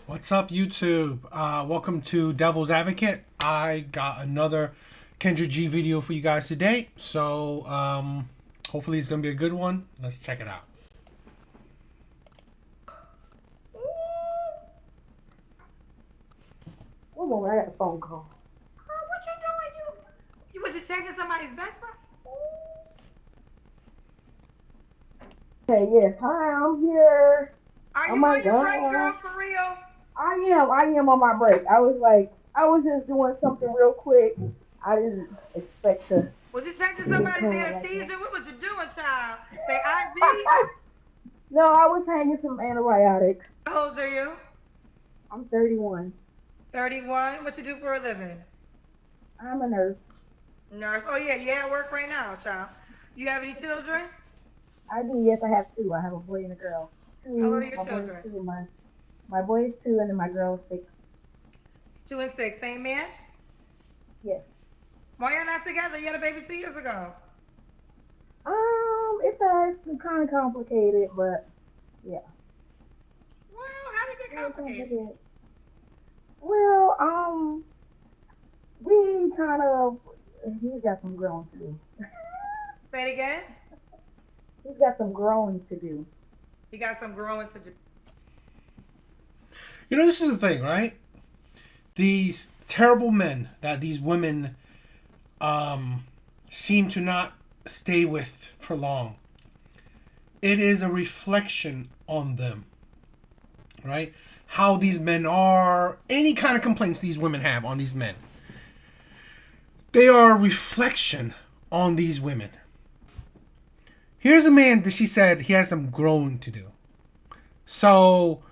What's up, YouTube? Welcome to Devil's Advocate. I got another Kendra G video for you guys today, so hopefully it's gonna be a good one. Let's check it out. One moment, I got a phone call. What you doing? You was you checking somebody's best friend? Hey, yes, hi, I'm here. Are Oh you my on your break, God. girl? For real? I am on my break. I was just doing something real quick. I didn't expect to Was you checking get somebody's called like that. anesthesia? What was you doing, child? They IV? No, I was hanging some antibiotics. How old are you? I'm 31. 31. What you do for a living? I'm a nurse. Nurse. Oh yeah, you at work right now, child. You have any children? I do, yes, I have two. I have a boy and a girl. How old are Two, your my boy is children? two, and my boy is two, and then my girl is 6. 2 and 6. Same man? Yes. Why y'all not together? You had a baby 2 years ago. It's kind of complicated, but yeah, Well, how did it get very complicated? complicated. Well, we kind of, he's got some growing to do. Say it again. He's got some growing to do. You got some growing to do. You know, this is the thing, right? These terrible men that these women seem to not stay with for long. It is a reflection on them, right? How these men are, any kind of complaints these women have on these men, they are a reflection on these women. Here's a man that she said he has some growing to do. So,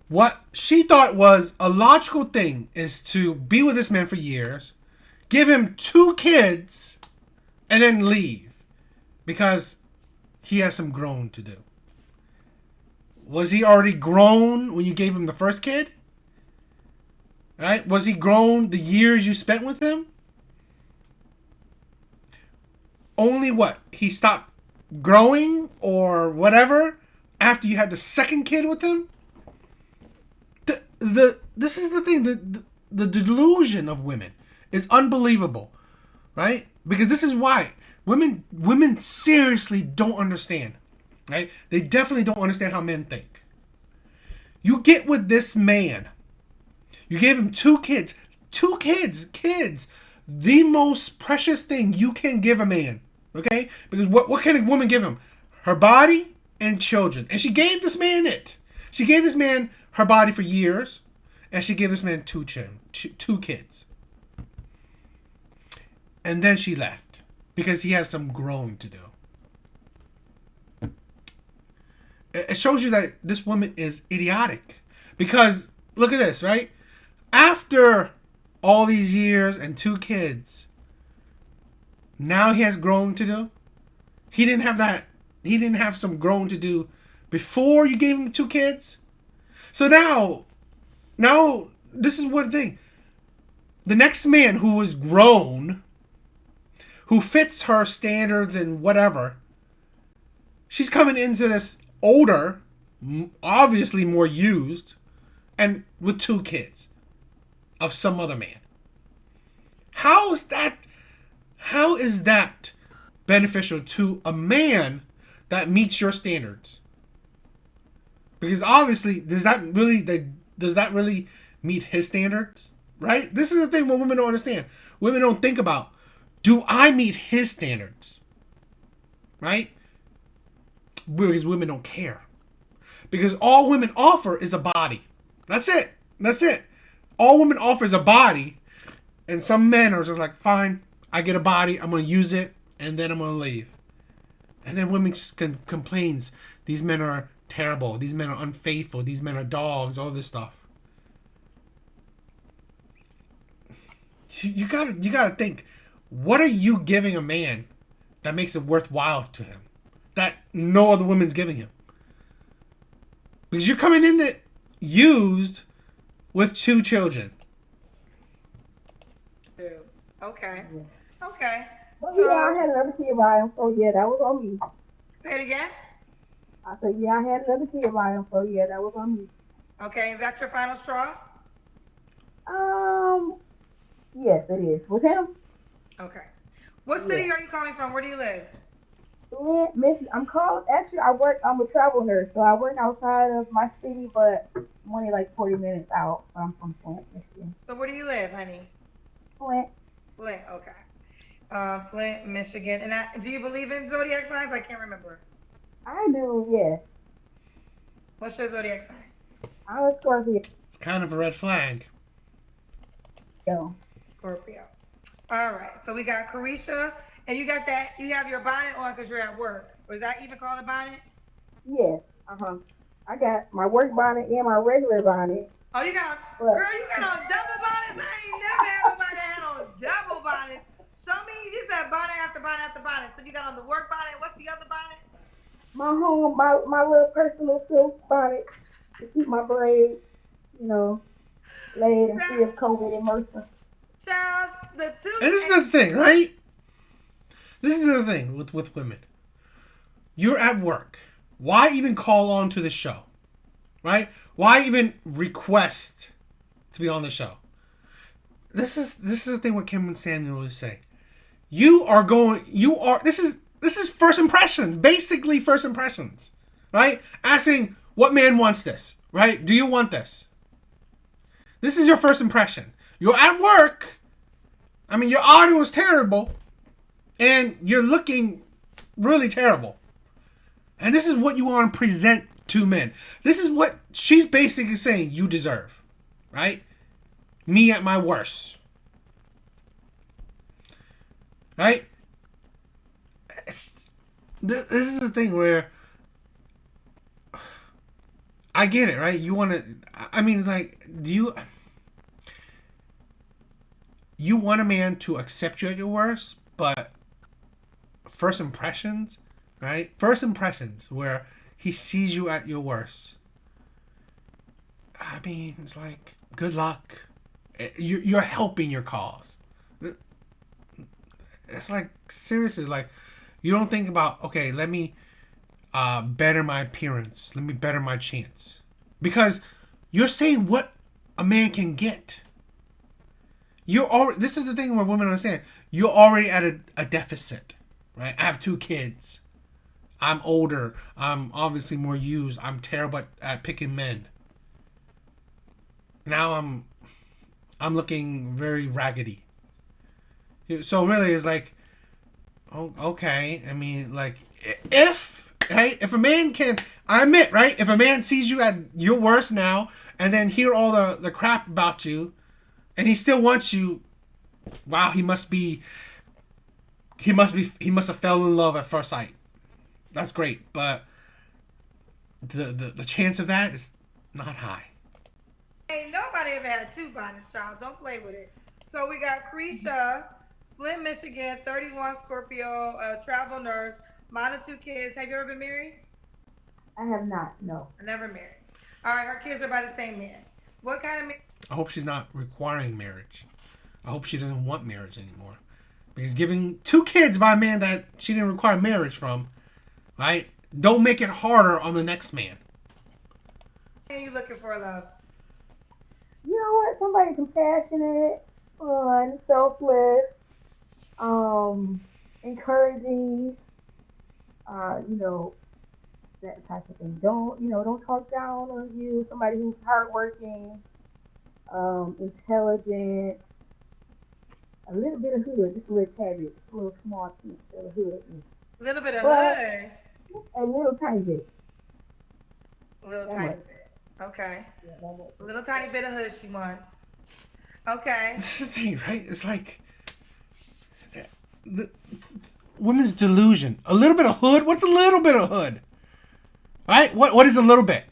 what she thought was a logical thing is to be with this man for years, give him 2 kids, and then leave because he has some growing to do. Was he already grown when you gave him the first kid? Right? Was he grown the years you spent with him? Only what? He stopped growing or whatever after you had the second kid with him? This is the thing, the delusion of women is unbelievable, right? Because this is why women seriously don't understand, right? They definitely don't understand how men think. You get with this man, you gave him 2 kids, kids, the most precious thing you can give a man, okay? Because what can a woman give him? Her body and children, and she gave this man it. She gave this man her body for years, and she gave this man 2 kids, and then she left because he has some growing to do. It shows you that this woman is idiotic. Because look at this, right? After all these years and 2 kids, now he has growing to do. He didn't have that. He didn't have some growing to do before you gave him 2 kids. So now this is one thing. The next man who was grown, who fits her standards and whatever, she's coming into this older, obviously more used, and with 2 kids of some other man. How is that? How is that beneficial to a man that meets your standards? Because obviously, does that really meet his standards? Right? This is the thing what women don't understand. Women don't think about, do I meet his standards? Right? Because women don't care. Because all women offer is a body. That's it. That's it. All women offer is a body, and some men are just like, fine, I get a body, I'm gonna use it, and then I'm gonna leave. And then women complains, these men are terrible, these men are unfaithful, these men are dogs, all this stuff. You gotta think, what are you giving a man that makes it worthwhile to him that no other woman's giving him? Because you're coming in that used with 2 children. Okay. Yeah. Okay. But yeah, I So had another kid by him, so yeah, that was on me. say it again. I said, yeah, I had another kid by him, so yeah, that was on me. Okay, is that your final straw? Um, yes, it is. With him? Okay. What Yeah. city are you coming from? Where do you live? Flint, Michigan. I'm called. Actually, I'm a travel nurse, so I work outside of my city, but I'm only like 40 minutes out. I'm from Flint, Michigan. So where do you live, honey? Flint. Flint. Okay. Flint, Michigan. And do you believe in zodiac signs? I can't remember. I do. Yes. What's your zodiac sign? I'm a Scorpio. It's kind of a red flag. Scorpio. All right. So we got Carisha, and you got that. You have your bonnet on because you're at work. Was that even called a bonnet? Yes. Uh-huh. I got my work bonnet and my regular bonnet, Oh, you got on, but girl, you got on double bonnets. I ain't never had nobody that had on double bonnets. Show me, you said bonnet after bonnet after bonnet. So you got on the work bonnet. What's the other bonnet? my little personal silk bonnet to keep my braids, you know, laid and free of COVID and MRSA. Charles, the two. And this is the thing, right? This is the thing with women. You're at work. Why even call on to the show? Right? Why even request to be on the show? This is the thing what Kim and Samuel was saying. This is first impressions. Basically first impressions. Right? Asking what man wants this, right? Do you want this? This is your first impression. You're at work. I mean, your audio is terrible. And you're looking really terrible. And this is what you want to present to men. This is what she's basically saying you deserve. Right? Me at my worst. Right? This is the thing where I get it, right? You want to, I mean, like, you want a man to accept you at your worst, but first impressions, right? First impressions where he sees you at your worst. I mean, it's like, good luck. You're helping your cause. It's like, seriously, like, you don't think about, okay, let me better my appearance. Let me better my chance. Because you're saying what a man can get. This is the thing where women understand. You're already at a deficit, right? I have 2 kids. I'm older. I'm obviously more used. I'm terrible at picking men. Now I'm looking very raggedy. So really, it's like, oh, okay. I mean, like, if a man can, I admit, right? If a man sees you at your worst now, and then hear all the crap about you, and he still wants you, wow, he must have fell in love at first sight. That's great, but the chance of that is not high. Ain't nobody ever had 2 bonnets, child. Don't play with it. So we got Creisha, Flint, Michigan, 31, Scorpio, travel nurse, mom of 2 kids. Have you ever been married? I have not. No. Never married. All right, her kids are by the same man. What kind of marriage? I hope she's not requiring marriage. I hope she doesn't want marriage anymore. Because giving 2 kids by a man that she didn't require marriage from, right? Don't make it harder on the next man. What are you looking for, love? You know what? Somebody compassionate, fun, selfless, um, encouraging. You know, that type of thing. Don't talk down on you. Somebody who's hardworking, intelligent, a little bit of hood, just a little tad bit, just a little small piece of hood, A little bit of but hood. a little tiny bit. A little That tiny much. bit. Okay. Yeah, that much. A little tiny bit of hood she wants. Okay. This is the thing, right? It's like the women's delusion. A little bit of hood. What's a little bit of hood? Right? What is a little bit?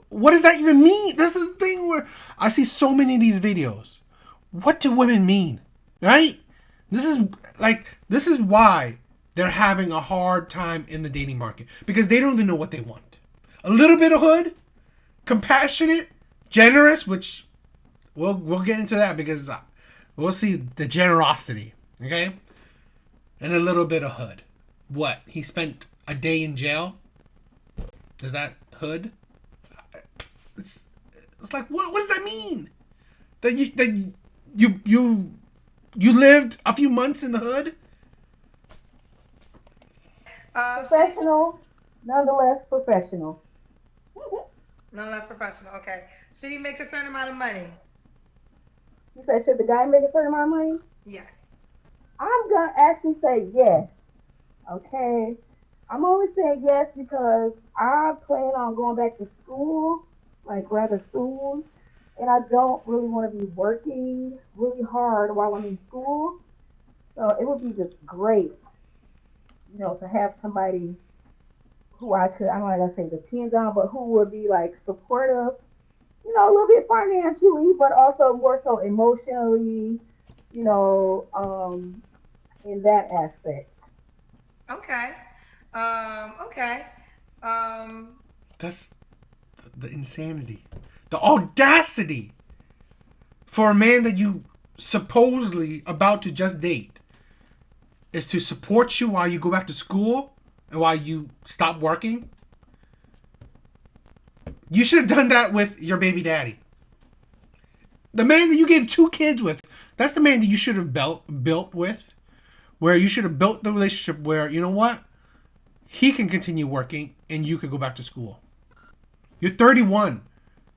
What does that even mean? This is the thing where I see so many of these videos. What do women mean? Right? This is why they're having a hard time in the dating market. Because they don't even know what they want. A little bit of hood, compassionate, generous, which we'll get into that because we'll see the generosity, okay? And a little bit of hood. What? He spent a day in jail? Is that hood? It's, it's like what does that mean? That you lived a few months in the hood? Should he, Professional, nonetheless professional. no less professional. Okay. Should he make a certain amount of money? You said, should the guy make a certain amount of money? Yes. I'm gonna actually say yes. Okay. I'm only saying yes because I plan on going back to school like rather soon, and I don't really want to be working really hard while I'm in school. So it would be just great, to have somebody who I don't like I say depend on, but who would be like supportive, a little bit financially, but also more so emotionally, you know, um, in that aspect. Okay. Okay. Um, That's the insanity, the audacity for a man that you supposedly about to just date is to support you while you go back to school and while you stop working. You should have done that with your baby daddy. The man that you gave two kids with, that's the man that you should have built with. Where you should have built the relationship where, you know what? He can continue working and you can go back to school. You're 31,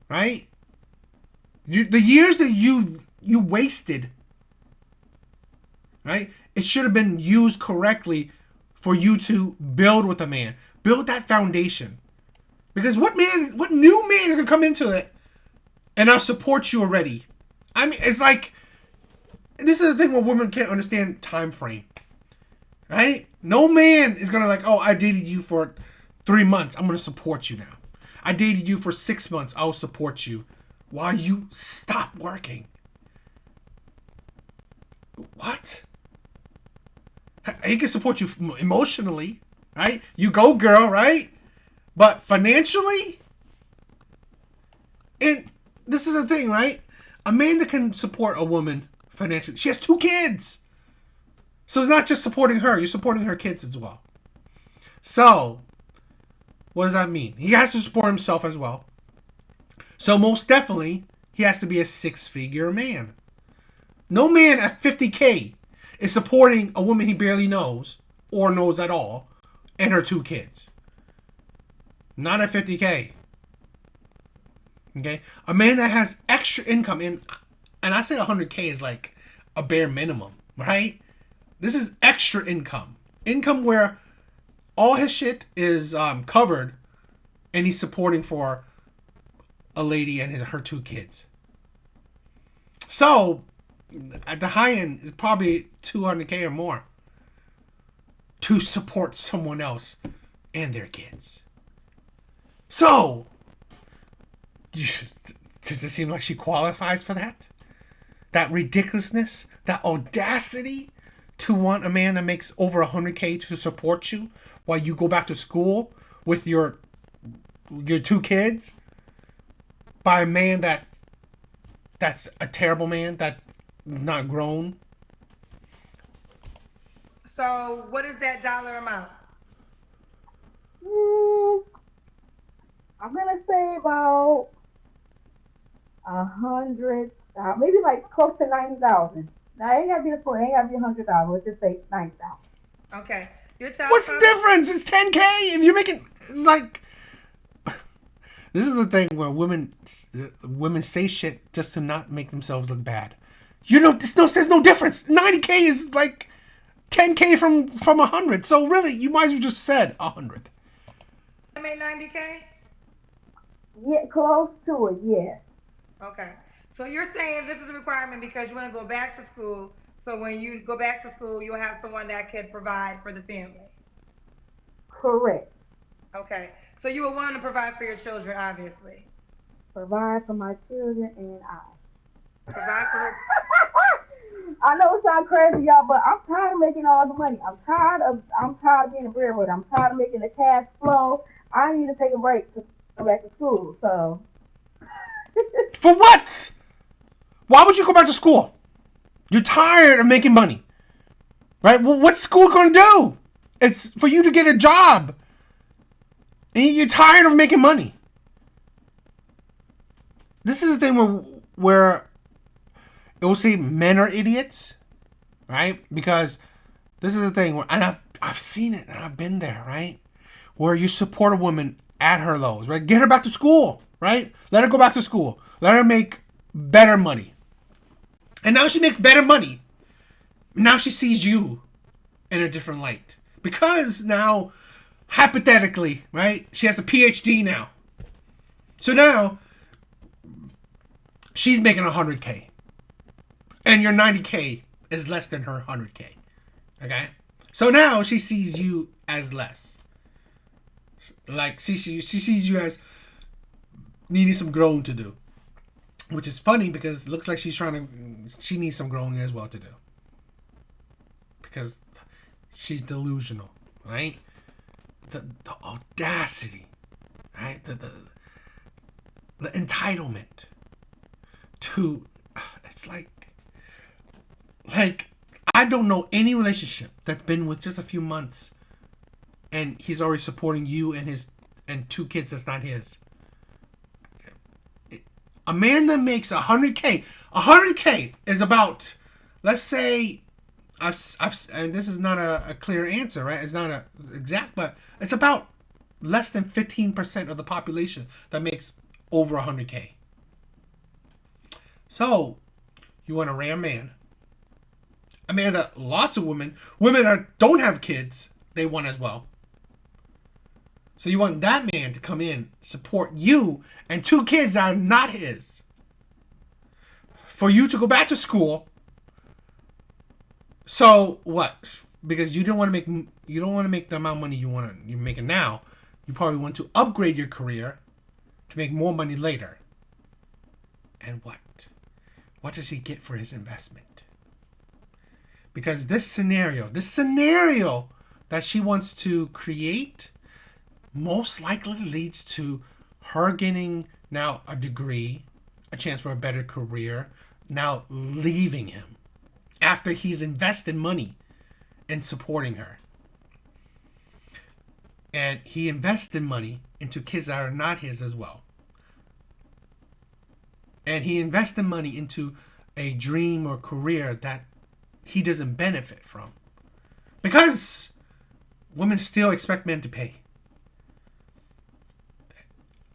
right? The years that you wasted, right? It should have been used correctly for you to build with a man. Build that foundation. Because what new man is gonna come into it and I'll support you already? I mean, it's like this is the thing where women can't understand time frame, right? No man is gonna like, oh, I dated you for 3 months, I'm gonna support you now. I dated you for 6 months, I'll support you while you stop working. What? He can support you emotionally, right? You go, girl, right? But financially, and this is the thing, right? A man that can support a woman financially, she has two kids. So it's not just supporting her, you're supporting her kids as well. So, what does that mean? He has to support himself as well. So most definitely, he has to be a six-figure man. No man at 50K is supporting a woman he barely knows or knows at all and her two kids. Not at 50K. Okay? A man that has extra income, and I say 100K is like a bare minimum, right? This is extra income. Income where all his shit is covered and he's supporting for a lady and her two kids. So, at the high end, it's probably 200K or more to support someone else and their kids. So, does it seem like she qualifies for that? That ridiculousness? That audacity to want a man that makes over 100K to support you while you go back to school with your two kids by a man that's a terrible man that's not grown. so what is that dollar amount? Mm, I'm gonna say about 100, maybe like close to 90,000. Now, it ain't gotta be the full. It ain't gotta be 100,000. Let's just say 90,000. Okay. Your child What's the father? difference? It's 10K. If you're making like this is the thing where women say shit just to not make themselves look bad. This says no difference. 90K is like 10K from 100. So really, you might as well just said 100. I made 90K? Yeah, close to it. Yeah, Okay. So you're saying this is a requirement because you want to go back to school. So when you go back to school, you'll have someone that could provide for the family. correct. Okay. So you will want to provide for your children, obviously. Provide for my children and I. Provide for. I know it sounds crazy, y'all, but I'm tired of making all the money. I'm tired of being a breadwinner. I'm tired of making the cash flow. I need to take a break to go back to school. So For what? Why would you go back to school? You're tired of making money, right? Well, what's school going to do? It's for you to get a job. And you're tired of making money. This is the thing where it will say men are idiots, right? Because this is the thing where, and I've seen it and I've been there, right? Where you support a woman at her lows, right? Get her back to school, right? Let her go back to school. Let her make better money. And now she makes better money. Now she sees you in a different light. Because now, hypothetically, right? She has a PhD now. So now, she's making 100K. And your 90K is less than her 100K. Okay? So now she sees you as less. Like, she sees you as needing some growing to do. Which is funny because it looks like she needs some growing as well to do. Because she's delusional, right? The audacity, right? The entitlement to, it's like I don't know any relationship that's been with just a few months and he's already supporting you and 2 kids that's not his. A man that makes 100K is about, let's say, and this is not a clear answer, right? It's not exact, but it's about less than 15% of the population that makes over 100K. So, you want a rare man. A man that lots of women that don't have kids, they want as well. So you want that man to come in, support you, and 2 kids that are not his. For you to go back to school. So what? Because you don't want to make the amount of money you're making now. You probably want to upgrade your career to make more money later. And what? What does he get for his investment? Because this scenario that she wants to create most likely leads to her getting now a degree, a chance for a better career, now leaving him after he's invested money in supporting her. And he invested money into kids that are not his as well. And he invested money into a dream or career that he doesn't benefit from. Because women still expect men to pay.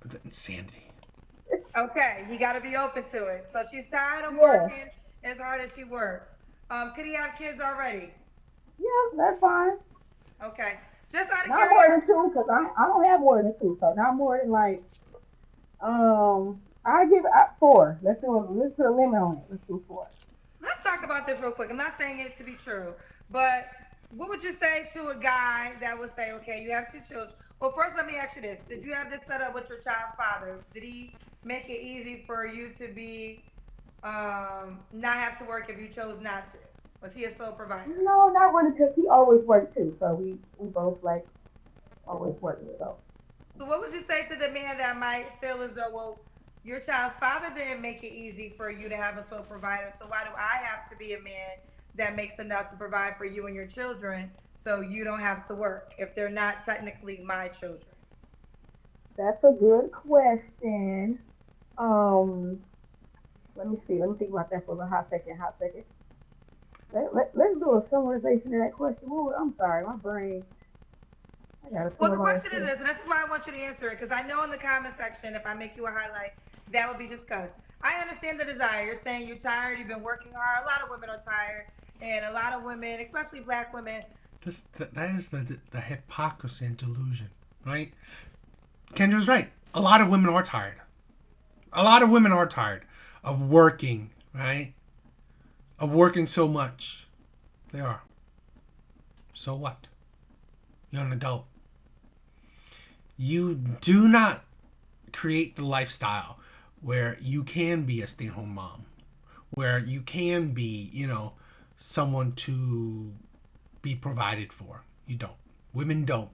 The insanity. Okay, you got to be open to it. So she's tired of Yes. working as hard as she works. Could he have kids already? Yeah, that's fine. Okay, just out of Not more than curiosity. 2, because I don't have more than 2. So not more than like, I give it 4. Let's put a limit on it. Let's do 4. Let's talk about this real quick. I'm not saying it to be true, but what would you say to a guy that would say, okay, you have 2 children? Well, first, let me ask you this. Did you have this set up with your child's father? Did he make it easy for you to be, not have to work if you chose not to? Was he a sole provider? No, not really, because he always worked too. So we both like always working. So So, what would you say to the man that might feel as though, well, your child's father didn't make it easy for you to have a sole provider, so why do I have to be a man that makes enough to provide for you and your children so you don't have to work if they're not technically my children? that's a good question. Um, let me see. Let me think about that for a hot second. Hot second. Let's do a summarization of that question. I'm sorry, my brain. I gotta Well, the summarize question is this. this, and this is why I want you to answer it, because I know in the comment section, if I make you a highlight, that will be discussed. I understand the desire. You're saying you're tired, you've been working hard. A lot of women are tired, and a lot of women, especially black women. That is the hypocrisy and delusion, right? Kendra's right. A lot of women are tired. A lot of women are tired of working, right? Of working so much. They are. So what? You're an adult. You do not create the lifestyle where you can be a stay-at-home mom, where you can be, someone to be provided for. You don't. Women don't.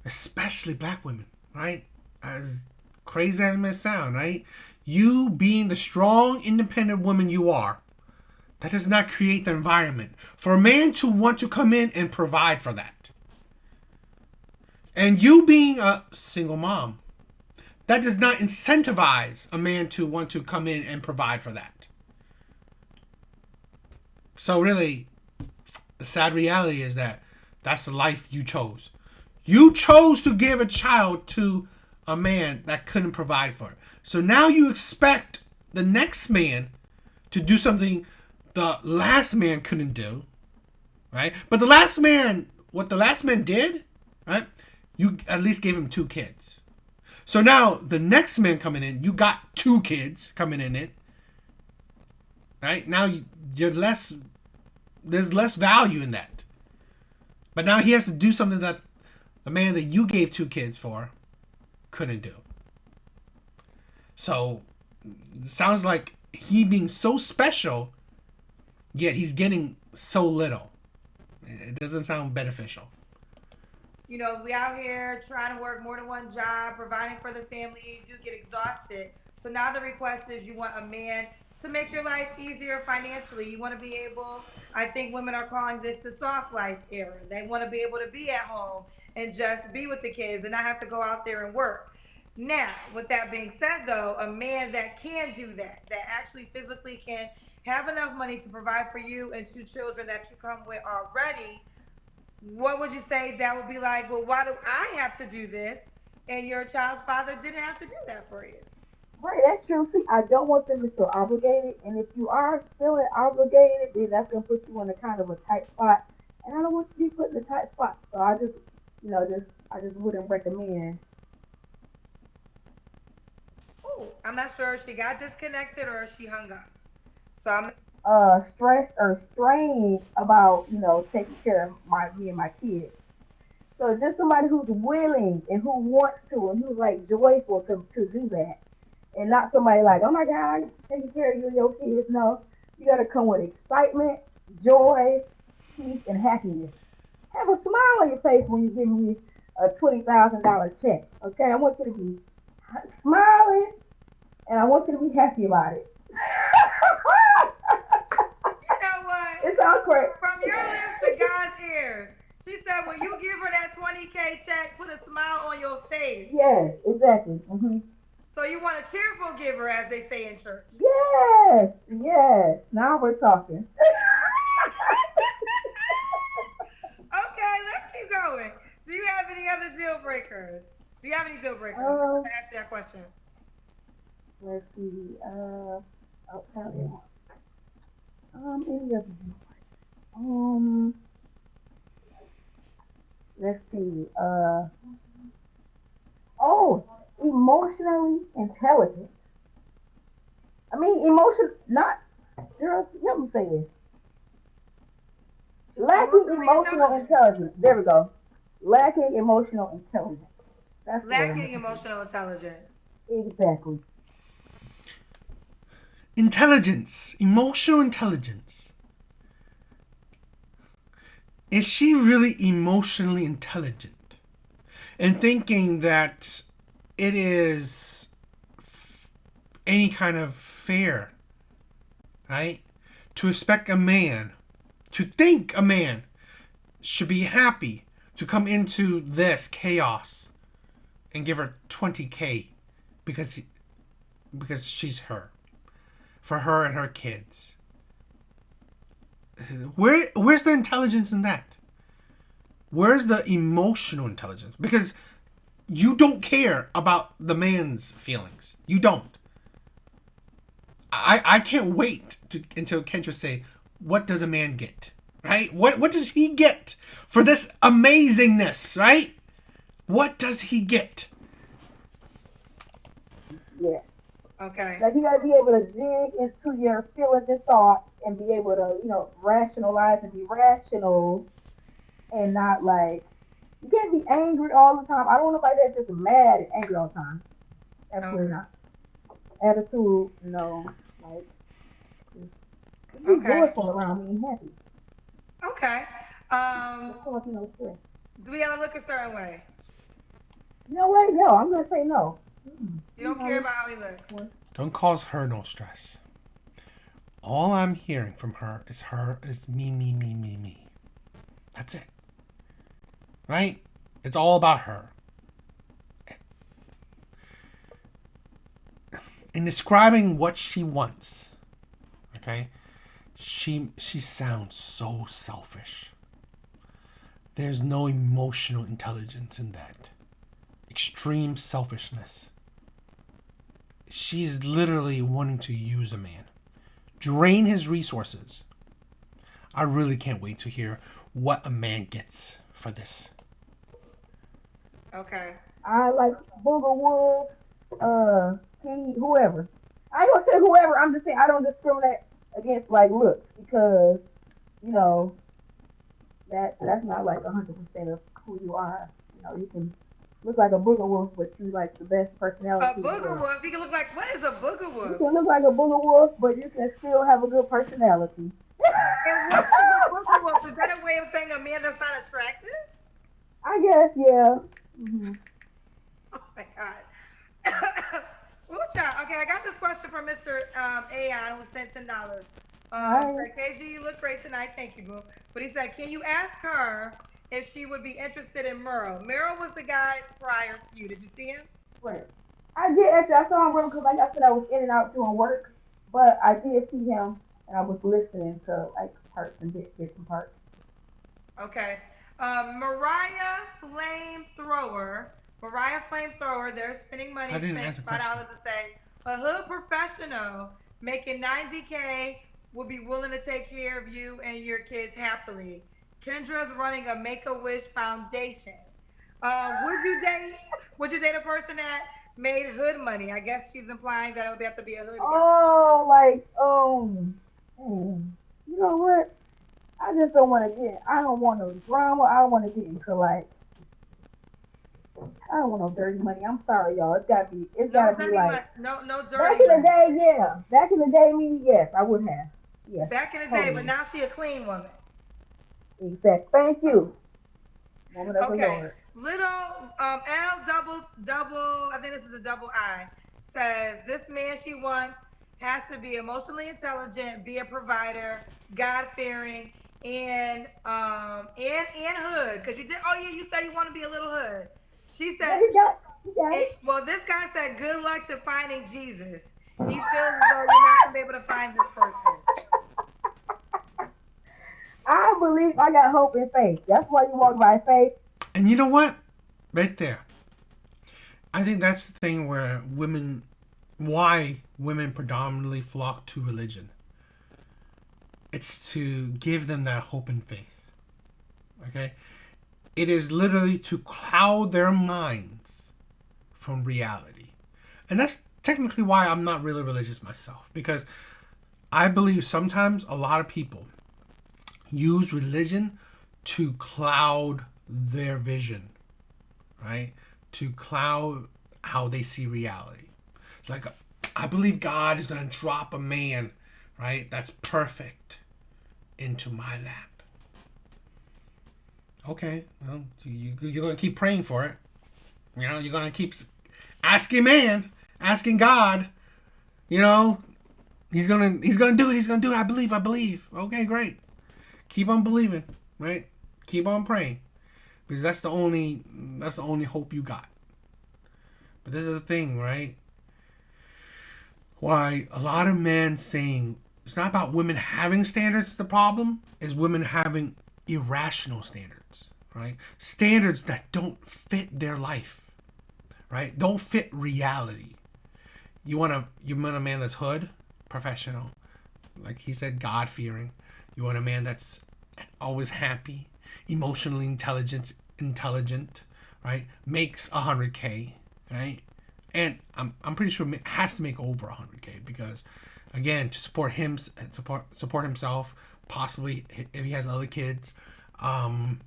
Especially black women, right? As crazy as it may sound, right? You being the strong, independent woman you are, that does not create the environment for a man to want to come in and provide for that. And you being a single mom, that does not incentivize a man to want to come in and provide for that. So really, the sad reality is that that's the life you chose. You chose to give a child to a man that couldn't provide for it. So now you expect the next man to do something the last man couldn't do, right? But what the last man did, right? You at least gave him 2 kids. So now the next man coming in, you got 2 kids coming in it, right? Now you're less. There's less value in that. But now he has to do something that the man that you gave 2 kids for couldn't do. So it sounds like he being so special, yet he's getting so little. It doesn't sound beneficial. You know, we out here trying to work more than one job, providing for the family. You do get exhausted. So now the request is you want a man to make your life easier financially. You want to be able, I think women are calling this the soft life era. They want to be able to be at home and just be with the kids and not have to go out there and work. Now, with that being said, though, a man that can do that, that actually physically can have enough money to provide for you and 2 children that you come with already, what would you say that would be like? Well, why do I have to do this? And your child's father didn't have to do that for you. Right, that's true. See, I don't want them to feel obligated, and if you are feeling obligated, then that's gonna put you in a kind of a tight spot. And I don't want you to be put in a tight spot. So I just, I just wouldn't recommend. Ooh, I'm not sure if she got disconnected or if she hung up. So I'm Stressed or strained about, taking care of my me and my kids. So just somebody who's willing and who wants to and who's like joyful to do that. And not somebody like, oh my God, I'm taking care of you and your kids. No, you gotta come with excitement, joy, peace, and happiness. Have a smile on your face when you give me a $20,000 check. Okay, I want you to be smiling and I want you to be happy about it. You know what? It's awkward. From your lips to God's ears. She said, when you give her that 20K check, put a smile on your face. Yes, exactly. So you want a cheerful giver, as they say in church. Yes, yes. Now we're talking. Okay, let's keep going. Do you have any other deal breakers? Do you have any deal breakers? Um, I asked you that question. let's see. I'll tell you. Any of them. Um, let's see. Oh, emotionally intelligent. I mean, not. Girl, let me say this. Lacking Emotionally emotional intelligent. intelligence. There we go. Lacking emotional intelligence. That's the word I'm Lacking looking for. emotional intelligence. Exactly. Intelligence, emotional intelligence. Is she really emotionally intelligent? And thinking that it is any kind of fair, right? To expect a man, to think a man should be happy to come into this chaos and give her 20K because because she's her, for her and her kids. Where's the intelligence in that? Where's the emotional intelligence? Because you don't care about the man's feelings. You don't. I can't wait until Kendra say, what does a man get? Right? What does he get for this amazingness, right? What does he get? Yeah. Okay. Like you gotta be able to dig into your feelings and thoughts and be able to, rationalize and be rational and not like you can't be angry all the time. I don't want nobody that's just mad and angry all the time. Absolutely Okay. not. Attitude, no. Like just be Okay. joyful around me and happy. Okay. Um, Don't cause me no stress. do we gotta look a certain way? You know what? No, I'm gonna say no. You You don't know care this about how he looks. one. Don't cause her no stress. All I'm hearing from her is me, me, me, me, me. That's it. Right? It's all about her. In describing what she wants, okay, she sounds so selfish. There's no emotional intelligence in that. Extreme selfishness. She's literally wanting to use a man, drain his resources. I really can't wait to hear what a man gets for this. Okay. I like Booger Wolves, Kenny, whoever. I ain't gonna say whoever. I'm just saying I don't discriminate against like looks because you know that's not like 100% of who you are. You know, you can look like a Booger Wolf, but you like the best A personality in the booger world. wolf. He can look like what is a booger You wolf? can look like a Booger Wolf, but you can still have a good personality. And what is a booger wolf? Is that a way of saying a man that's not attractive? I guess, yeah. Hmm. Oh my god. Ooh, child. Okay, I got this question from Mr. AI who sent $10. Right. Said, KG, you look great tonight. Thank you, boo. But he said, can you ask her if she would be interested in Merle? Merle was the guy prior to you. Did you see him? Right. I did actually. I saw him real because, like I said, I was in and out doing work, but I did see him, and I was listening to like parts and bits and parts. Okay. Mariah Flamethrower. Mariah Flamethrower, they're spending I money, didn't spent ask a question. $5 to say a hood professional making 90K will be willing to take care of you and your kids happily. Kendra's running a Make a Wish Foundation. Would you date? Would you date a person that made hood money? I guess she's implying that it would have to be a hood guy. Oh, like you know what? I just don't want to get. I don't want no drama. I don't want to get into like. I don't want no dirty money. I'm sorry, y'all. It's gotta be. It's No gotta be dirty like money. No, no back dirty in the money. day. Yeah, back in the day, me, yes, I would have. Yes, Back in the day, but totally. now she a clean woman. Exact. Thank you, woman of the Okay. Lord. Little L double, I think this is a double I, says this man she wants has to be emotionally intelligent, be a provider, God fearing, and hood. Cause you did oh yeah, you said you want to be a little hood. She Yeah, said he got it. well, this guy said good luck to finding Jesus. He feels as though you're not gonna be able to find this person. I believe I got hope and faith. That's why you walk by faith. And you know what? Right there. I think that's the thing where why women predominantly flock to religion. It's to give them that hope and faith. Okay? It is literally to cloud their minds from reality. And that's technically why I'm not really religious myself. Because I believe sometimes a lot of people use religion to cloud their vision, right? To cloud how they see reality. It's like, I believe God is going to drop a man, right? That's perfect into my lap. Okay, well, you're going to keep praying for it. You know, you're going to keep asking man, asking God, you know, he's gonna do it. He's gonna do it. I believe. I believe. Okay, great. Keep on believing, right? Keep on praying, because that's the only hope you got. But this is the thing, right? Why a lot of men saying it's not about women having standards. The problem is women having irrational standards, right? Standards that don't fit their life, right? Don't fit reality. You want a man that's hood, professional, like he said, God fearing. You want a man that's always happy, emotionally intelligent, right? Makes 100K, right? And I'm pretty sure has to make over 100K because, again, to support himself, possibly if he has other kids, um,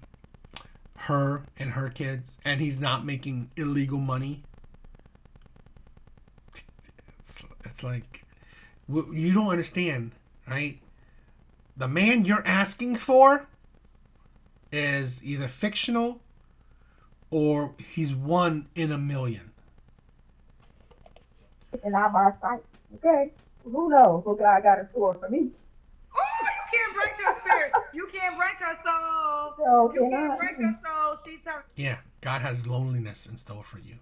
her and her kids, and he's not making illegal money. It's like you don't understand, right? The man you're asking for is either fictional or he's one in a million. And I'm our sight. Okay. Who knows what God got in store for me? Oh, you can't break her spirit. You can't break her soul. So You can can't I? break her soul. She telling. Yeah, God has loneliness in store for you.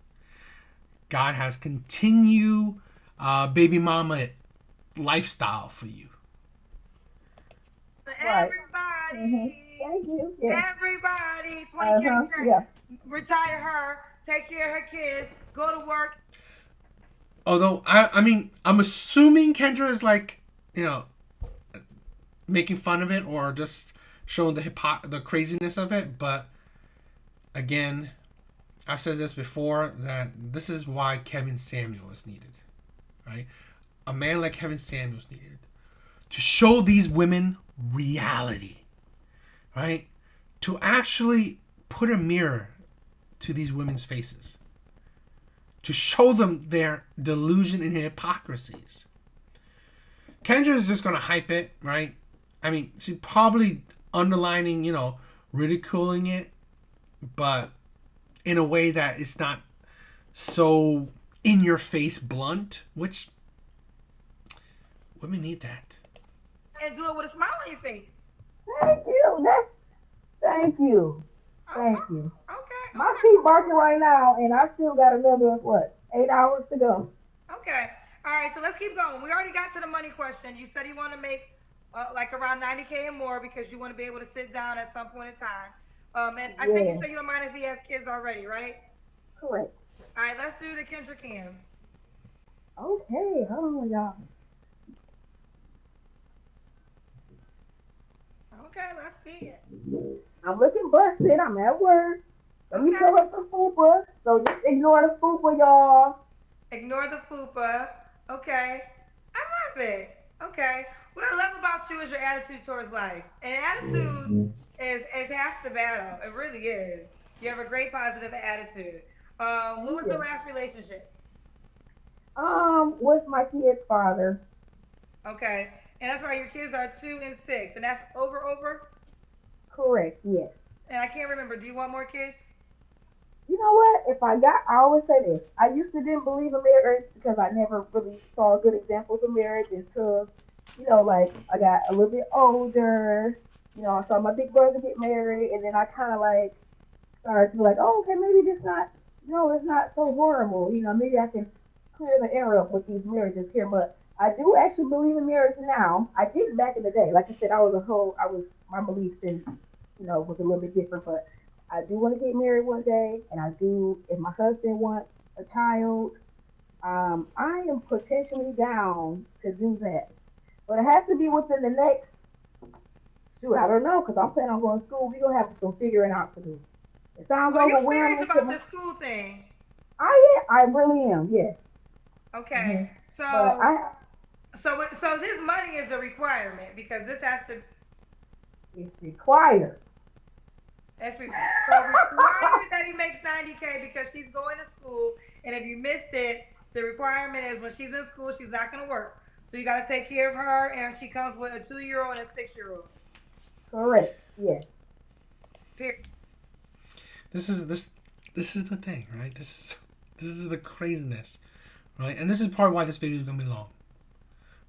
God has continue baby mama lifestyle for you. Right. Mm-hmm. Everybody, Thank you. Yes. everybody, 20K Uh-huh. check. Yeah. Retire her, take care of her kids, go to work. Although I mean, I'm assuming Kendra is like, you know, making fun of it or just showing the craziness of it. But again, I've said this before that this is why Kevin Samuel is needed, right? A man like Kevin Samuel is needed to show these women reality, right? To actually put a mirror to these women's faces, to show them their delusion and hypocrisies. Kendra is just gonna hype it, right? I mean, she's probably underlining, ridiculing it, but in a way that it's not so in your face blunt, which women need that. And do it with a smile on your face. Thank you. Thank you. Oh, Thank you. okay, My okay, feet barking right now, and I still got another what? 8 hours to go. okay. All right, so let's keep going. We already got to the money question. You said you want to make like around 90K and more because you want to be able to sit down at some point in time. And I think you Yeah. said you don't mind if he has kids already, right? Correct. All right, let's do the Kendra Cam. Okay. Hold on, y'all. Okay, let's see it. I'm looking busted. I'm at work. Let me Okay. pull up the fupa. So just ignore the fupa, y'all. Ignore the fupa. Okay. I love it. Okay. What I love about you is your attitude towards life. And attitude is half the battle. It really is. You have a great positive attitude. What Thank was the you. last relationship? With my kid's father. Okay. And that's why your kids are 2 and 6. And that's over? Correct. Yes. And I can't remember. Do you want more kids? You know what? I always say this. I used to didn't believe in marriage because I never really saw good examples of marriage until, like I got a little bit older. I saw my big brother get married, and then I kind of like started to be like, oh, okay, maybe this not, no, it's not so horrible. Maybe I can clear the air up with these marriages here. But I do actually believe in marriage now. I did back in the day. Like I said, my beliefs didn't, was a little bit different, but I do want to get married one day, and I do. If my husband wants a child, I am potentially down to do that, but it has to be within the next. Shoot, I don't know, because I'm planning on going to school. We're gonna have some figuring out to do. It sounds Are you serious overwhelming to about me. this school thing? I really am. Yes. Okay. hmm But So so this money is a requirement because this has to. it's required. So required that he makes 90K because she's going to school, and if you miss it, the requirement is when she's in school, she's not going to work. So you got to take care of her, and she comes with a 2 year old and a 6 year old. Correct. Yes. Period. This is the thing, right? This is the craziness, right? And this is part of why this video is gonna be long.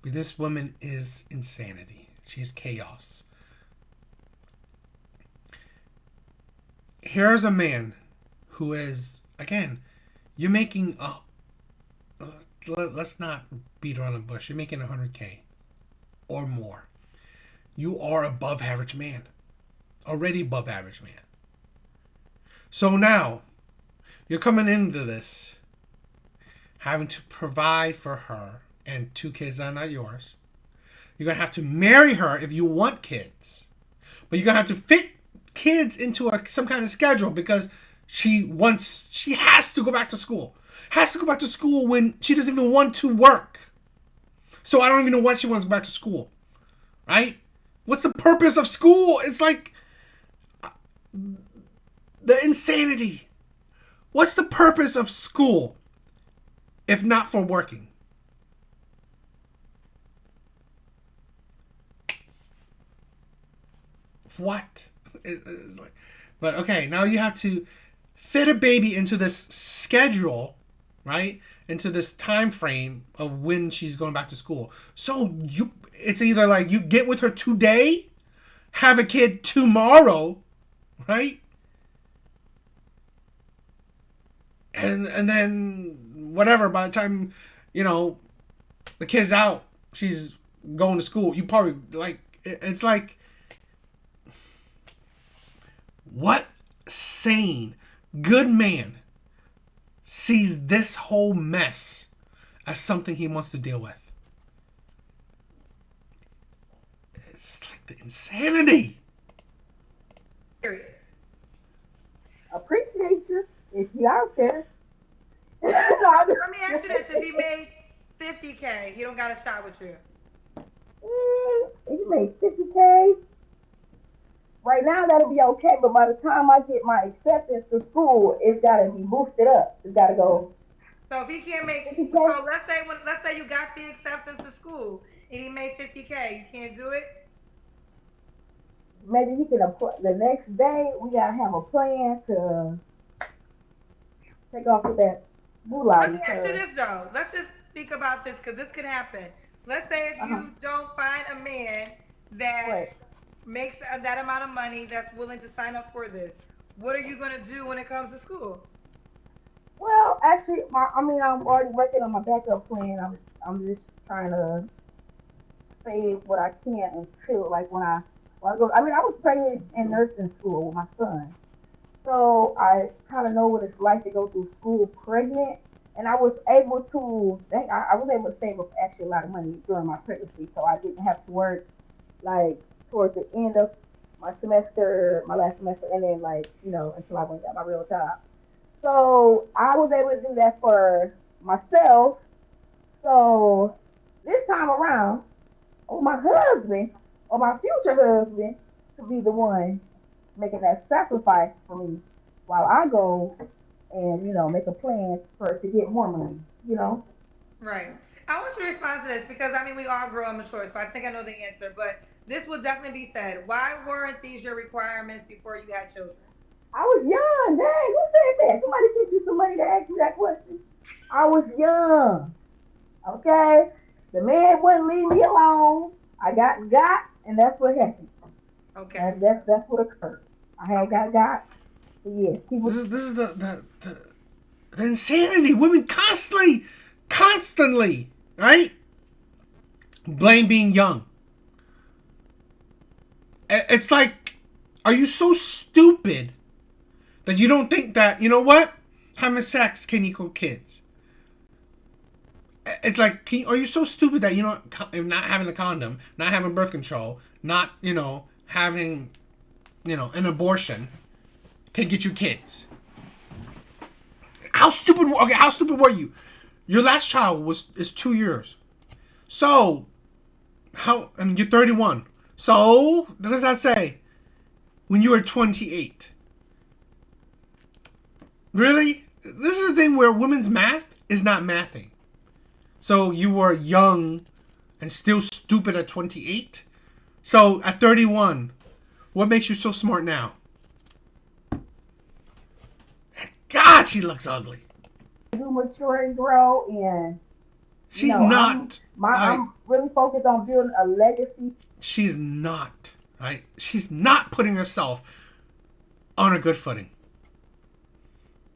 But this woman is insanity. She's chaos. Here's a man who is, again, you're making let's not beat around the bush. You're making 100K or more. You are above average man, already above average man. So now you're coming into this having to provide for her and 2 kids that are not yours. You're gonna have to marry her if you want kids, but you're gonna have to fit kids into some kind of schedule because she has to go back to school. Has to go back to school when she doesn't even want to work. So I don't even know why she wants to go back to school, right? What's the purpose of school? It's like the insanity. What's the purpose of school if not for working? What? It's like, but okay, now you have to fit a baby into this schedule, right? Into this time frame of when she's going back to school. So it's either like you get with her today, have a kid tomorrow, right? and then whatever. By the time you know the kid's out, she's going to school. You probably like it's like what sane good man sees this whole mess as something he wants to deal with. It's like the insanity. Period. Appreciate you if you out there. No, I Let me ask you this: if he made 50K, he don't got a shot with you. if you make 50K, right now that'll be okay. But by the time I get my acceptance to school, it's gotta be boosted up. It's gotta go So if he can't make, 50K. so let's say you got the acceptance to school and he made 50K, you can't do it. Maybe he can apply the next day. We gotta have a plan to take off with that moolah Let me ask you because this though. Let's just speak about this because this could happen. Let's say if uh-huh. you don't find a man that What? makes that amount of money that's willing to sign up for this, what are you gonna do when it comes to school? Well, actually, I mean, I'm already working on my backup plan. I'm just trying to save what I can until like when I go. I mean, I was pregnant in nursing school with my son, so I kind of know what it's like to go through school pregnant. And I was able to, I was able to save up actually a lot of money during my pregnancy, so I didn't have to work like towards the end of my semester, my last semester, and then like until I went got my real job. So I was able to do that for myself. So this time around, on my husband or my future husband to be the one making that sacrifice for me while I go and make a plan for to get more money. Right. I want you to respond to this because I mean we all grow and mature, so I think I know the answer. But this will definitely be said. Why weren't these your requirements before you had children? I was young. Dang, who said that? Somebody sent you some money to ask me that question. I was young. Okay, the man wouldn't leave me alone. I got, and that's what happened. Okay. That's what occurred. I had Okay. got. So yes, he was. This is the insanity. Women constantly, right? Blame being young. It's like, are you so stupid that you don't think that you know what having sex can equal kids? It's like, are you so stupid that you know not having a condom, not having birth control, not having an abortion can get you kids? How stupid? Okay, how stupid were you? Your last child is 2 years. So how? I mean, you're 31. So what does that say? When you were 28, really? This is the thing where women's math is not mathing. So you were young and still stupid at 28. So at 31, what makes you so smart now? God, she looks ugly. Do mature and grow, and She's not. Right. I'm really focused on building a legacy. She's not. Right. She's not putting herself on a good footing.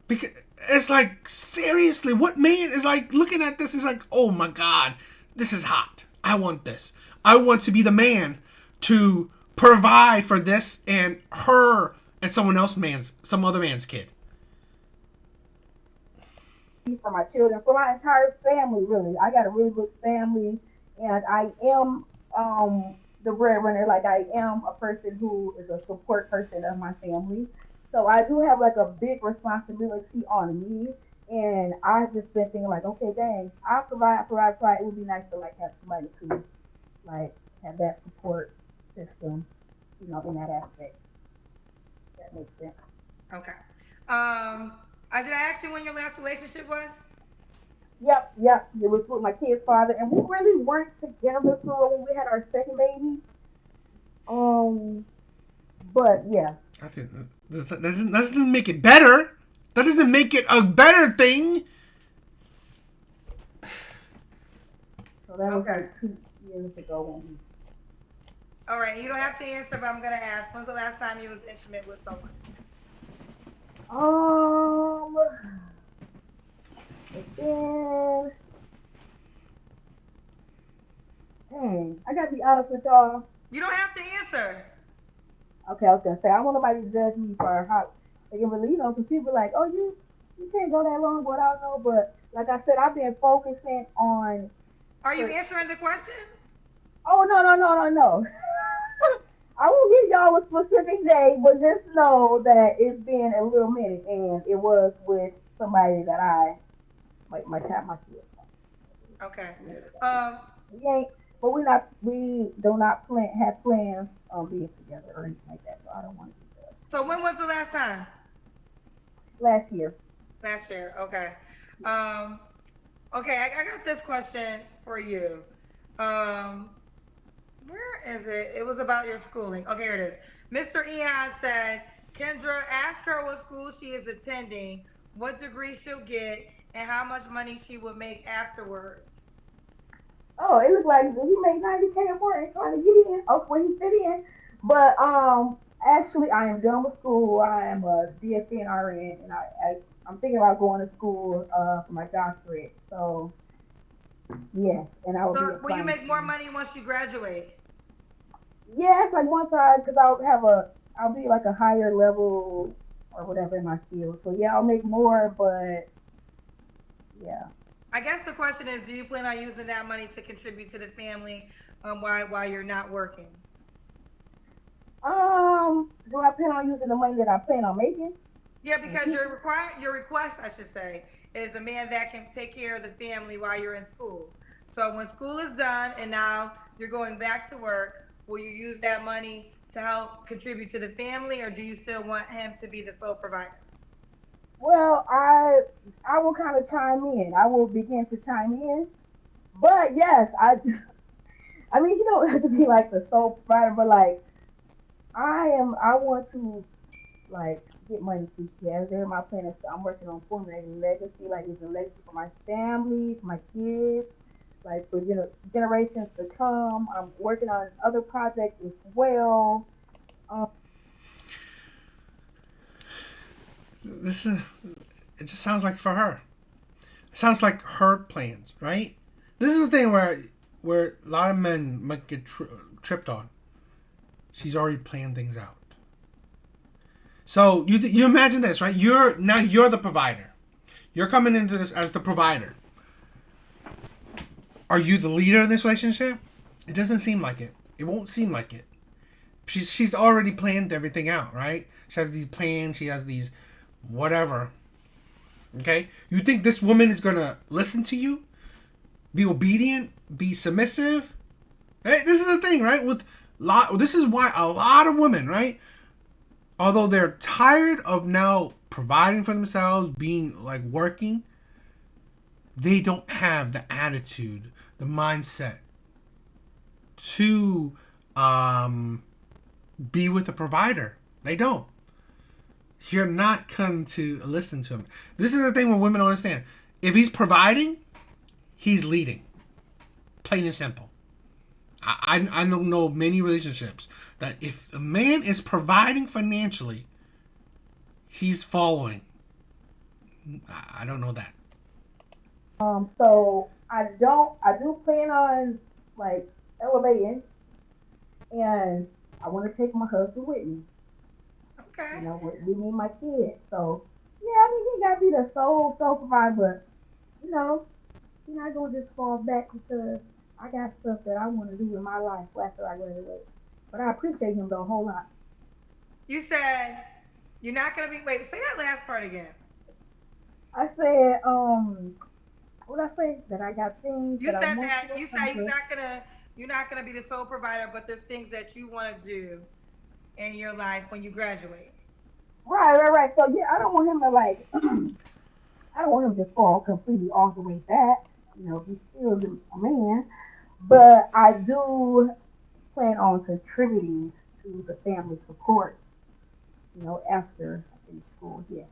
Because it's like, seriously, what man is like looking at this is like, oh my God, this is hot. I want this. I want to be the man to provide for this and her and some other man's kid. For my children, for my entire family. Really, I got a really good family, and I am the breadwinner. Like I am a person who is a support person of my family. So I do have like a big responsibility on me. And I just been thinking like, okay, dang, I provide. It would be nice to like have somebody to like have that support system, in that aspect. That makes sense. Okay. Did I ask you when your last relationship was? Yep. It was with my kid's father, and we really weren't together for when we had our second baby. Um, but yeah, I think that doesn't make it better. That doesn't make it a better thing. so that was Okay. like 2 years ago when we. All right. You don't have to answer, but I'm gonna ask. When's the last time you was intimate with someone? Um, And then, dang, I gotta be honest with y'all. You don't have to answer. Okay, I was gonna say I don't want nobody to judge me for how they can really, because people are like, oh, you can't go that long without no. But like I said, I've been focusing on. Are you answering the question? Oh no no no no no! I won't give y'all a specific day, but just know that it's been a little minute, and it was with somebody that I like my child, my kid. Okay. We Um, ain't, but we do not have plans on being together or anything like that. So I don't want to be judged. so when was the last time? Last year. Last year. Okay. Um, okay, I got this question for you. Um, where is it? It was about your schooling. Okay, here it is. Mr. Eon said, Kendra, ask her what school she is attending, what degree she'll get, and how much money she would make afterwards. Oh, it looked like he made 90K a month and trying to get in. Oh, when he fit in. But actually, I am done with school. I am a DSP and RN, and I'm thinking about going to school for my doctorate. So yes, and I will be So will you applying make more to. money once you graduate? Yes, like once because I'll be like a higher level or whatever in my field. So yeah, I'll make more, but yeah. I guess the question is, do you plan on using that money to contribute to the family while you're not working? Do I plan on using the money that I plan on making Yeah, in the because future? your request, I should say, is a man that can take care of the family while you're in school. So when school is done and now you're going back to work, will you use that money to help contribute to the family, or do you still want him to be the sole provider? Well, I will kind of chime in. I will begin to chime in. But yes, I mean you don't have to be like the sole provider, but like I want to like get money too. Yes, they're my plan. I'm working on formulating legacy, like it's a legacy for my family, for my kids, like for generations to come. I'm working on other projects as well. Um, This is. It just sounds like for her. It sounds like her plans, right? This is the thing where a lot of men might get tripped on. She's already planned things out. So you imagine this, right? You're the provider. You're coming into this as the provider. Are you the leader in this relationship? It doesn't seem like it. It won't seem like it. She's already planned everything out, right? She has these plans. She has these whatever. Okay, you think this woman is gonna listen to you, be obedient, be submissive? Hey, this is the thing, right? This is why a lot of women, right? Although they're tired of now providing for themselves, being like working, they don't have the attitude, the mindset to be with a provider. They don't. You're not going to listen to him. This is the thing where women don't understand. If he's providing, he's leading. Plain and simple. I don't know many relationships that if a man is providing financially, he's following. I don't know that. so I do plan on like elevating, and I want to take my husband with me. Okay. We need my kids. So yeah, I mean he got to be the sole provider, but you know, he's not gonna just fall back because I got stuff that I want to do in my life after I graduate. But I appreciate him though a whole lot. You said you're not gonna be. Wait, say that last part again. I said, what I say that I got things You that I said want to that you say accomplish. you're not gonna be the sole provider, but there's things that you want to do in your life when you graduate. Right. So yeah, I don't want him to like, I don't want him to just fall completely all the way back. He's still a man, but I do plan on contributing to the family support. After I finish school. Yes.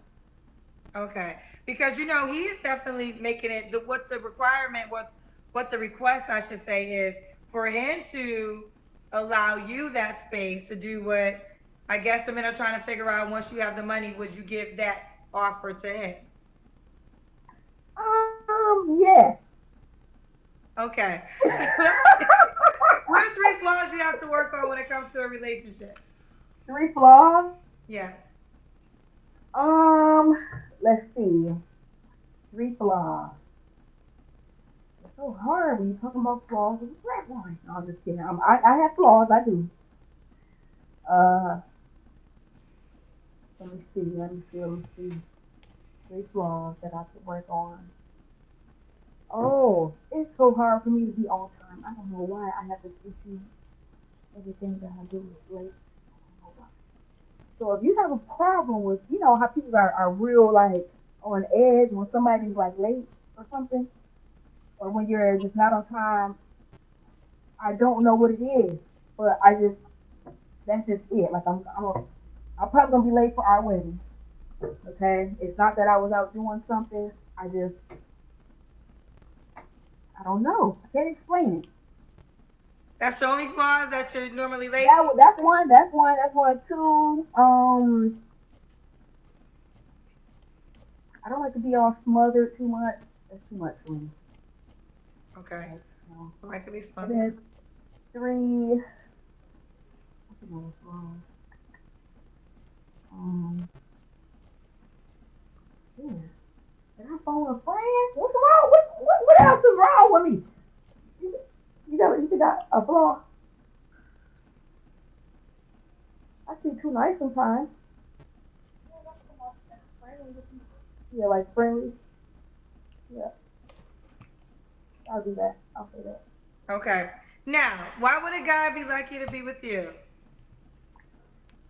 Okay, because he's definitely making it what the requirement, what the request I should say is for him to allow you that space to do what I guess the men are trying to figure out. Once you have the money, would you give that offer to him? Okay. What are three flaws you have to work on when it comes to a relationship? Three flaws. Yes. Um, let's see. Three flaws. It's so hard when you're talking about flaws. What's that one? No, I'm just kidding. I have flaws. I do. Uh, let me see. Let me see. Let me see. Three flaws that I could work on. Oh, it's so hard for me to be on time. I don't know why I have this issue. Everything that I do is late. I don't know why. So if you have a problem with, how people are real like on edge when somebody's like late or something, or when you're just not on time, I don't know what it is, but that's just it. Like I'm probably gonna be late for our wedding. Okay, it's not that I was out doing something. I don't know. I can't explain it. That's the only flaws that you're normally late? That's one. That's one. That's one. Two. I don't like to be all smothered too much. That's too much for me. Okay. Like, I like to be and smothered. then three. What's another wrong? Um, yeah. Did I phone a friend? What's wrong? What else is wrong with me? You, you got a flaw. I see too nice sometimes. Yeah, like friendly. Yeah, I'll do that. I'll say that. Okay. Now, why would a guy be lucky to be with you?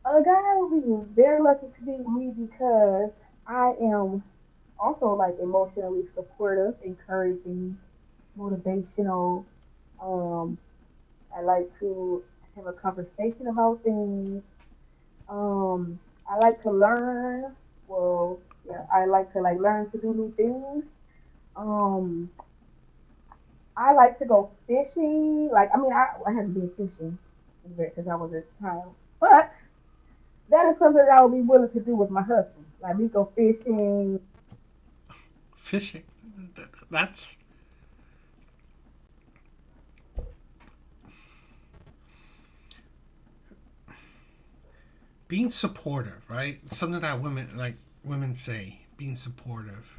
A guy will be very lucky to be with me because I am also like emotionally supportive, encouraging, motivational. Um, I like to have a conversation about things. I like to learn. Well, yeah, I like to like learn to do new things. Um, I like to go fishing. Like, I mean, I haven't been fishing since I was a child, but that is something that I would be willing to do with my husband. Like, we go fishing. Fishing. That's being supportive, right? Something that women say, being supportive,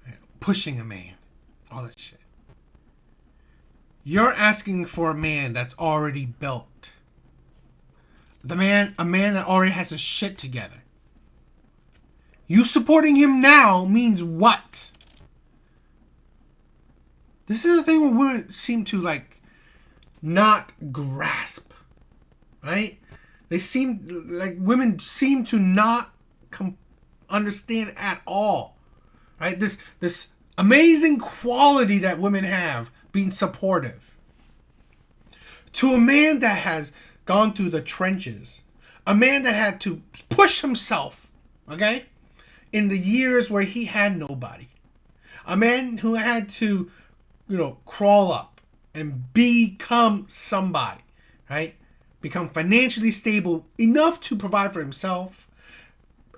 right? Pushing a man, all that shit. You're asking for a man that's already built. A man that already has his shit together. You supporting him now means what? This is the thing where women seem to like not grasp, right? They seem like women seem to not understand at all, right? This amazing quality that women have being supportive to a man that has gone through the trenches, a man that had to push himself, okay, in the years where he had nobody, a man who had to, crawl up and become somebody, right? Become financially stable enough to provide for himself,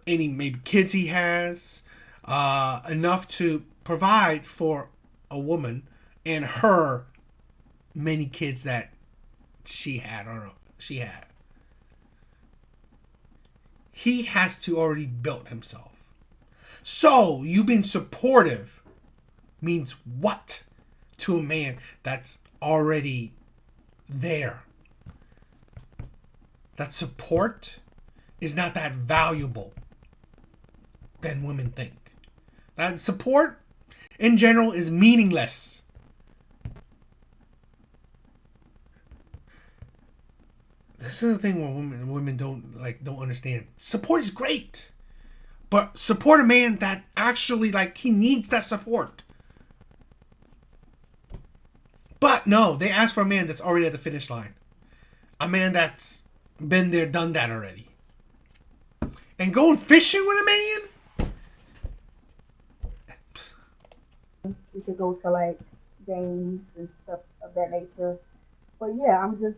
any maybe kids he has, enough to provide for a woman and her many kids that she had or she had. He has to already build himself. So you being supportive means what to a man that's already there? That support is not that valuable than women think. That support in general is meaningless. This is the thing where women don't understand. Support is great, but support a man that actually like he needs that support. But no, they ask for a man that's already at the finish line, a man that's been there, done that already, and going fishing with a man. We could go to like games and stuff of that nature. But yeah, I'm just,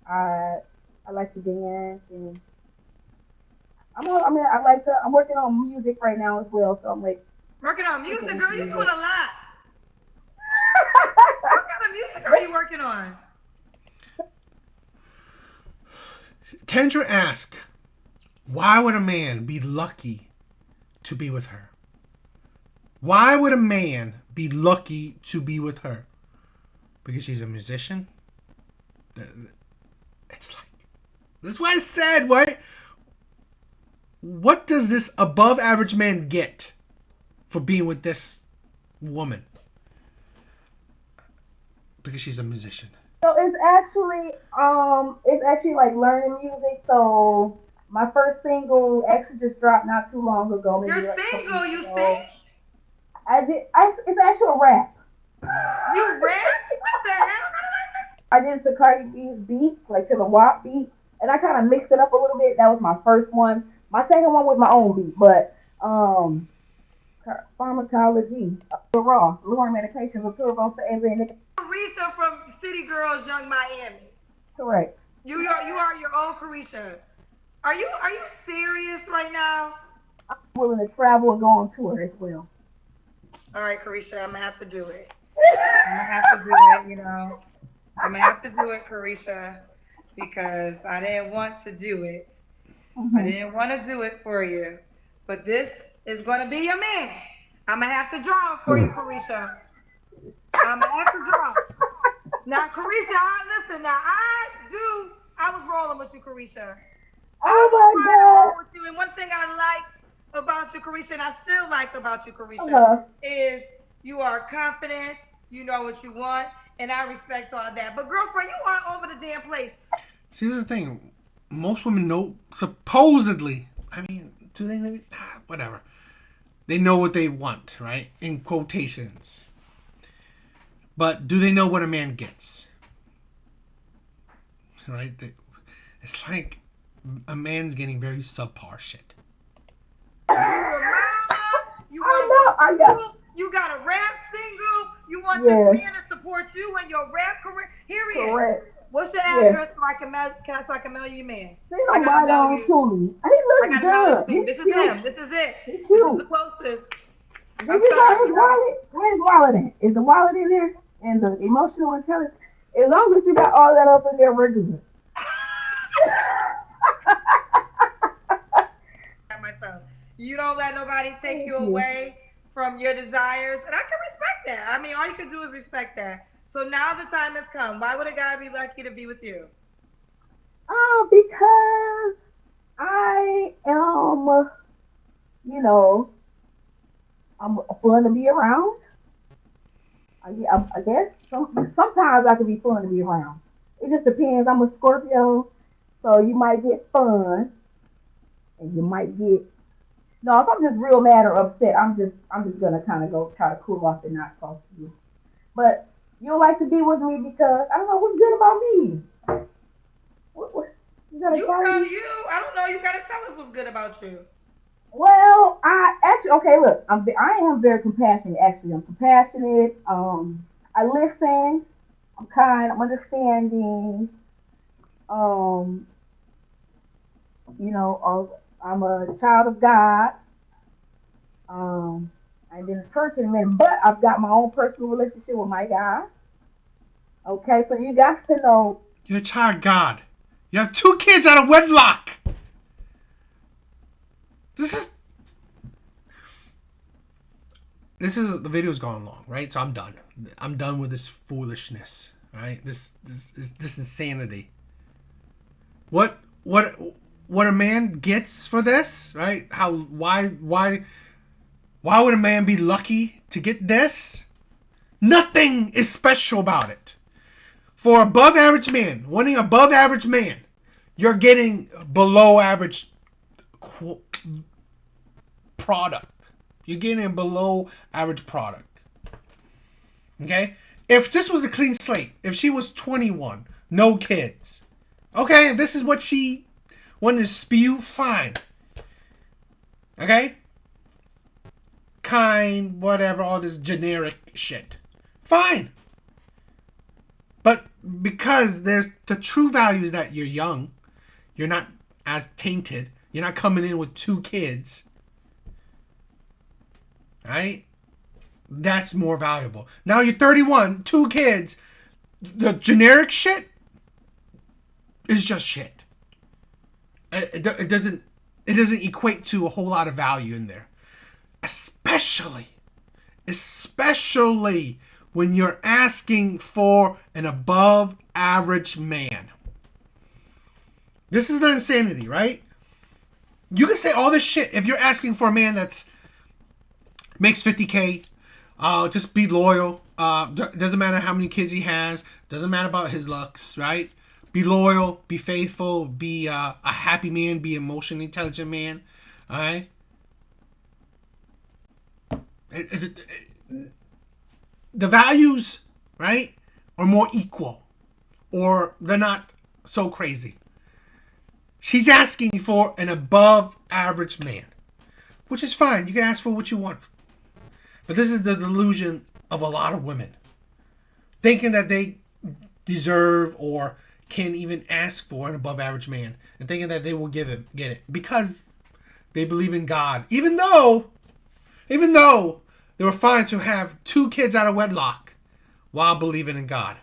I I like to dance and I mean, I'm working on music right now as well. So I'm like Working on looking music, girl, into you doing music. a lot. working on? Kendra asked, why would a man be lucky to be with her? Why would a man be lucky to be with her? Because she's a musician? It's like, that's why I said, what does this above average man get for being with this woman? Because she's a musician. So it's actually like learning music. So my first single actually just dropped not too long ago, maybe You're like a couple single. weeks You sing? ago. It's actually a rap. You rap? What the hell? I did it to Cardi B's beat, like to the WAP beat, and I kind of mixed it up a little bit. That was my first one. My second one was my own beat, but pharmacology, raw, lowering medications, a turbo, and Carisha from City Girls, Young Miami. correct. You are your own Carisha. Are you serious right now? Willing to travel and go on tour as well. All right, Carisha, I'm gonna have to do it. I'm gonna have to do it. I'm gonna have to do it, Carisha, because I didn't want to do it. I Hmm. didn't want to do it for you, but this is gonna be your man. I'm gonna have to draw him for you, Carisha. I'm gonna have to draw. Now, Carisha, listen. Now, I was rolling with you, Carisha. I Oh was my trying to god. roll with you, and one thing I liked about you, Carisha, and I still like about you, Carisha, Uh-huh. is you are confident. You know what you want, and I respect all that. But girlfriend, you are all over the damn place. See, this is the thing. Most women know, supposedly, I mean, do they know? Whatever. They know what they want, right? In quotations. But do they know what a man gets? Right? It's like a man's getting very subpar shit. You a mama. You I want to go know. to I got. school. You got a rap single. You want this Yes. man to support you in your rap career. Here he is. Correct. What's your Yes. address so I can so I can mail you your man? Say I no gotta right mail on you. to me. He I looks gotta mail this good. to you. He's This is cute. him. This is it. He's This is cute. the closest. Did I'm you find sorry, his y'all. wallet? Where's his wallet at? Is the wallet in there? And the emotional intelligence? As long as you got all that up in there, we're good. Myself. You don't let nobody take Thank you you. away from your desires, and I can respect that. I mean, all you can do is respect that. So now the time has come. Why would a guy be lucky to be with you? Oh, because I am, you know, I'm fun to be around. I guess sometimes I can be fun to be around. It just depends. I'm a Scorpio, so you might get fun, and you might get no. If I'm just real mad or upset, I'm just gonna kind of go try to cool off and not talk to you. But you don't like to be with me because I don't know what's good about me. What you got a You know quality? you. I don't know. You gotta tell us what's good about you. Well, I actually okay. Look, I am very compassionate. Actually, I'm compassionate. I listen. I'm kind. I'm understanding. Um, I'm a child of God. I've been in church in a minute, but I've got my own personal relationship with my God. Okay, so you got to know. You're a child of God. You have 2 kids out of wedlock. This is the video's gone long, right? So I'm done. I'm done with this foolishness, right? This insanity. What what a man gets for this, right? Why would a man be lucky to get this? Nothing is special about it. For above average man, wanting above average man, you're getting below average product. You're getting a below average product. Okay? If this was a clean slate, if she was 21, no kids, okay, if this is what she wanted to spew, fine. Okay? Kind, whatever, all this generic shit. Fine. But because there's the true value is that you're young, you're not as tainted, you're not coming in with 2 kids, right? That's more valuable. Now you're 31, 2 kids. The generic shit is just shit. It doesn't equate to a whole lot of value in there. Especially when you're asking for an above average man. This is the insanity, right? You can say all this shit if you're asking for a man that's makes 50K. Just be loyal. Doesn't matter how many kids he has. Doesn't matter about his looks, right? Be loyal. Be faithful. Be a happy man. Be an emotionally intelligent man. All right. The values, right, are more equal, or they're not so crazy. She's asking for an above average man, which is fine. You can ask for what you want. But this is the delusion of a lot of women, thinking that they deserve or can even ask for an above average man, and thinking that they will get it because they believe in God, even though they were fine to have 2 kids out of wedlock while believing in God.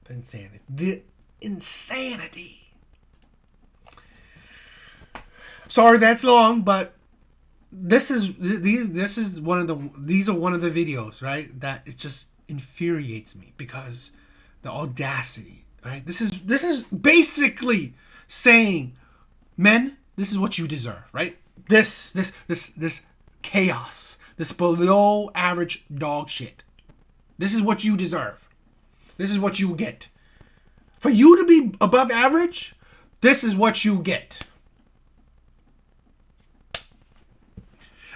The insanity. Sorry that's long, but these are one of the videos, right? That it just infuriates me because the audacity, right? This is basically saying, men, this is what you deserve, right? This chaos, this below average dog shit. This is what you deserve. This is what you get. For you to be above average, this is what you get.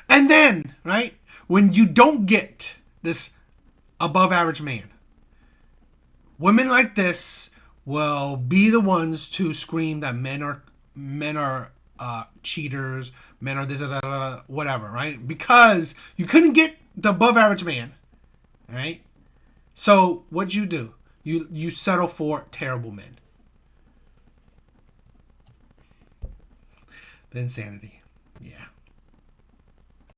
And then, right, when you don't get this above average man, women like this will be the ones to scream that men are cheaters, men are this, whatever, right? Because you couldn't get the above average man, right? So what'd you do? You settle for terrible men. The insanity. Yeah.